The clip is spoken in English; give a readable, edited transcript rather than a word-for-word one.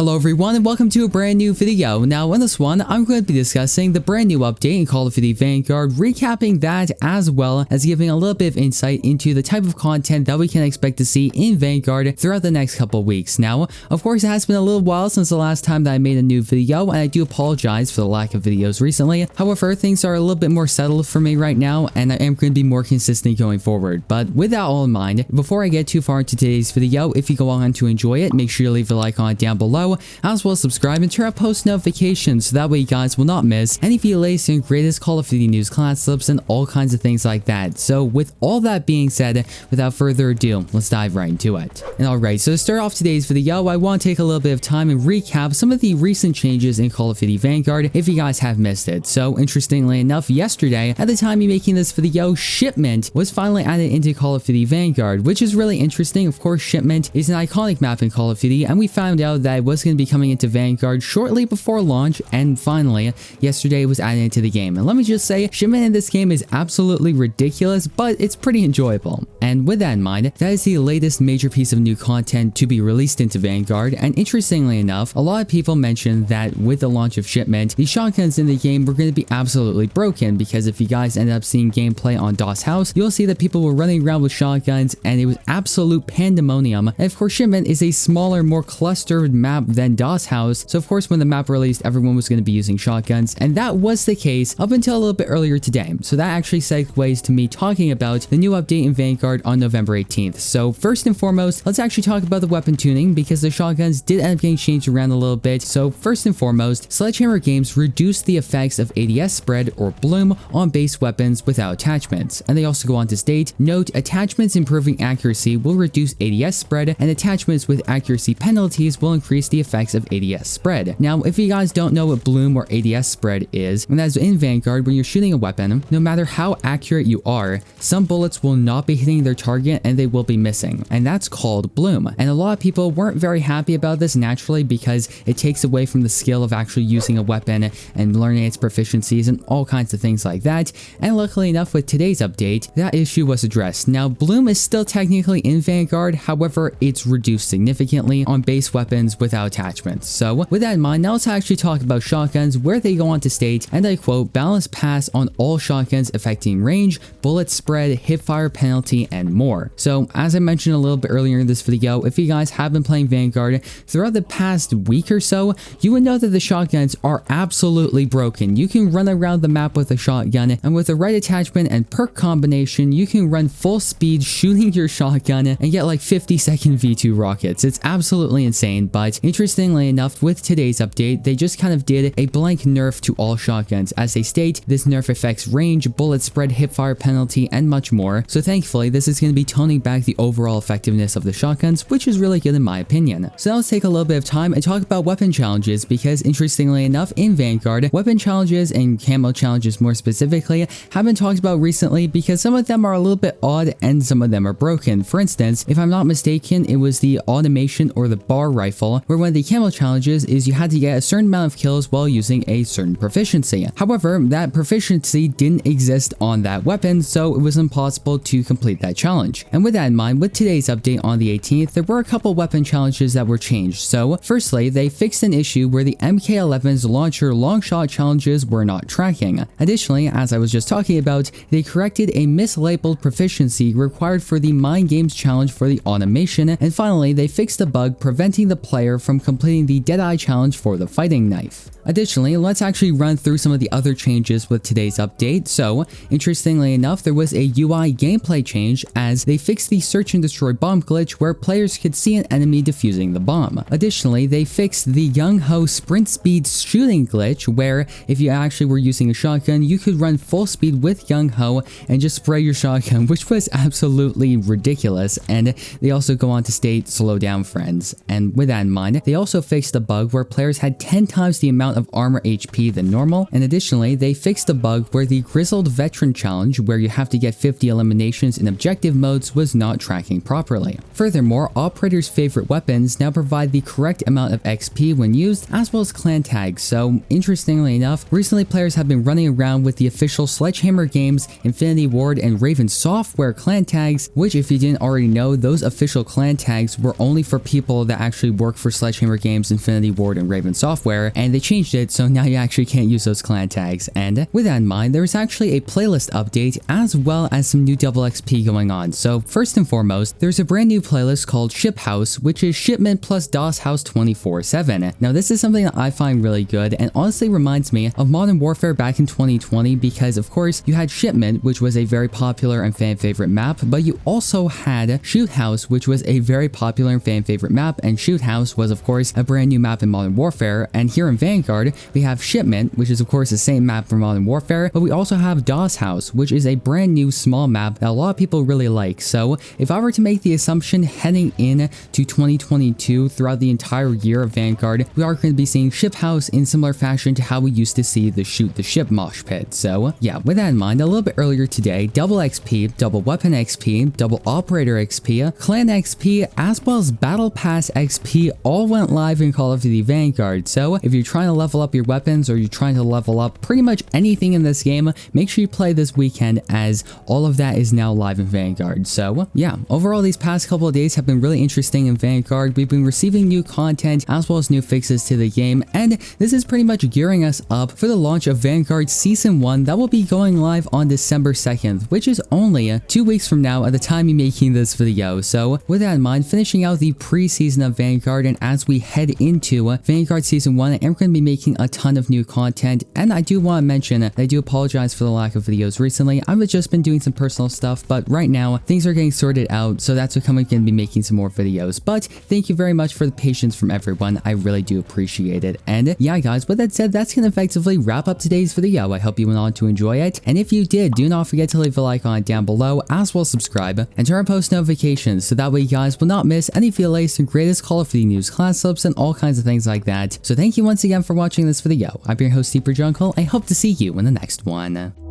Hello everyone and welcome to a brand new video. Now in this one, I'm going to be discussing the brand new update in Call of Duty Vanguard, recapping that as well as giving a little bit of insight into the type of content that we can expect to see in Vanguard throughout the next couple weeks. Now, of course, it has been a little while since the last time that I made a new video, and I do apologize for the lack of videos recently. However, things are a little bit more settled for me right now, and I am going to be more consistent going forward. But with that all in mind, before I get too far into today's video, if you go on to enjoy it, make sure you leave a like on it down below, as well as subscribe and turn on post notifications so that way you guys will not miss any of the latest and greatest Call of Duty news, class slips, and all kinds of things like that. So with all that being said, without further ado, let's dive right into it. And alright, so to start off today's video, I want to take a little bit of time and recap some of the recent changes in Call of Duty Vanguard if you guys have missed it. So interestingly enough, yesterday, at the time of making this video, Shipment was finally added into Call of Duty Vanguard, which is really interesting. Of course, Shipment is an iconic map in Call of Duty, and we found out that it was going to be coming into Vanguard shortly before launch, and finally, yesterday it was added into the game. And let me just say, Shipment in this game is absolutely ridiculous, but it's pretty enjoyable. And with that in mind, that is the latest major piece of new content to be released into Vanguard, and interestingly enough, a lot of people mentioned that with the launch of Shipment, the shotguns in the game were going to be absolutely broken, because if you guys ended up seeing gameplay on DOS House, you'll see that people were running around with shotguns, and it was absolute pandemonium. And of course, Shipment is a smaller, more clustered map than DOS House, so of course when the map released, everyone was going to be using shotguns, and that was the case up until a little bit earlier today. So that actually segues to me talking about the new update in Vanguard on November 18th. So first and foremost, let's actually talk about the weapon tuning, because the shotguns did end up getting changed around a little bit. So first and foremost, Sledgehammer Games reduced the effects of ADS spread or bloom on base weapons without attachments, and they also go on to state, note, attachments improving accuracy will reduce ADS spread, and attachments with accuracy penalties will increase the effects of ADS spread. Now, if you guys don't know what bloom or ADS spread is, and that is in Vanguard, when you're shooting a weapon, no matter how accurate you are, some bullets will not be hitting their target and they will be missing, and that's called bloom. And a lot of people weren't very happy about this naturally, because it takes away from the skill of actually using a weapon and learning its proficiencies and all kinds of things like that. And luckily enough, with today's update, that issue was addressed. Now, bloom is still technically in Vanguard, however, it's reduced significantly on base weapons without attachments. So with that in mind, now let's actually talk about shotguns, where they go on to state, and I quote, balance pass on all shotguns affecting range, bullet spread, hipfire penalty, and more. So as I mentioned a little bit earlier in this video, if you guys have been playing Vanguard throughout the past week or so, you would know that the shotguns are absolutely broken. You can run around the map with a shotgun, and with the right attachment and perk combination, you can run full speed shooting your shotgun and get like 50-second V2 rockets. It's absolutely insane. But interestingly enough, with today's update, they just kind of did a blank nerf to all shotguns. As they state, this nerf affects range, bullet spread, hipfire penalty, and much more. So thankfully, this is going to be toning back the overall effectiveness of the shotguns, which is really good in my opinion. So now let's take a little bit of time and talk about weapon challenges, because interestingly enough, in Vanguard, weapon challenges and camo challenges more specifically have been talked about recently, because some of them are a little bit odd and some of them are broken. For instance, if I'm not mistaken, it was the automation or the bar rifle, where one of the camo challenges is you had to get a certain amount of kills while using a certain proficiency. However, that proficiency didn't exist on that weapon, so it was impossible to complete that challenge. And with that in mind, with today's update on the 18th, there were a couple weapon challenges that were changed. So firstly, they fixed an issue where the MK11's launcher long shot challenges were not tracking. Additionally, as I was just talking about, they corrected a mislabeled proficiency required for the Mind Games challenge for the automation, and finally, they fixed a bug preventing the player from completing the Deadeye challenge for the fighting knife. Additionally, let's actually run through some of the other changes with today's update. So, interestingly enough, there was a UI gameplay change, as they fixed the search and destroy bomb glitch where players could see an enemy defusing the bomb. Additionally, they fixed the Young Ho sprint speed shooting glitch, where if you actually were using a shotgun, you could run full speed with Young Ho and just spray your shotgun, which was absolutely ridiculous. And they also go on to state, slow down friends. And with that in mind, they also fixed a bug where players had 10 times the amount of armor HP than normal, and additionally, they fixed a bug where the Grizzled Veteran challenge, where you have to get 50 eliminations in objective modes, was not tracking properly. Furthermore, operators' favorite weapons now provide the correct amount of XP when used, as well as clan tags. So interestingly enough, recently players have been running around with the official Sledgehammer Games, Infinity Ward, and Raven software clan tags, which if you didn't already know, those official clan tags were only for people that actually work for Sledgehammer Sledgehammer Games, Infinity Ward, and Raven Software, and they changed it so now you actually can't use those clan tags. And with that in mind, there is actually a playlist update as well as some new double XP going on. So first and foremost, there's a brand new playlist called Ship House, which is shipment plus DOS House 24/7. Now this is something that I find really good and honestly reminds me of Modern Warfare back in 2020 because of course you had Shipment, which was a very popular and fan favorite map, but you also had Shoot House, which was a very popular and fan favorite map, and Shoot House was of course a brand new map in Modern Warfare. And here in Vanguard, we have Shipment, which is of course the same map for Modern Warfare, but we also have DOS House, which is a brand new small map that a lot of people really like. So if I were to make the assumption heading in to 2022 throughout the entire year of Vanguard, we are going to be seeing Ship House in similar fashion to how we used to see the Shoot the Ship mosh pit. So yeah, with that in mind, a little bit earlier today, double XP, double weapon XP, double operator XP, clan XP, as well as battle pass XP all went live in Call of Duty Vanguard. So if you're trying to level up your weapons or you're trying to level up pretty much anything in this game, make sure you play this weekend as all of that is now live in Vanguard. So yeah, overall these past couple of days have been really interesting in Vanguard. We've been receiving new content as well as new fixes to the game, and this is pretty much gearing us up for the launch of Vanguard Season 1 that will be going live on December 2nd, which is only 2 weeks from now at the time of making this video. So with that in mind, finishing out the pre-season of Vanguard, and as we head into Vanguard Season 1, I am going to be making a ton of new content, and I do want to mention that I do apologize for the lack of videos recently. I've just been doing some personal stuff, but right now things are getting sorted out, so that's what I'm going to be making some more videos. But thank you very much for the patience from everyone. I really do appreciate it. And yeah guys, with that said, that's going to effectively wrap up today's video. I hope you went on to enjoy it, and if you did, do not forget to leave a like on it down below, as well as subscribe and turn on post notifications so that way you guys will not miss any of the latest and greatest Call of Duty news, class slips, and all kinds of things like that. So thank you once again for watching this video. I've been your host, Deeper Jungle. I hope to see you in the next one.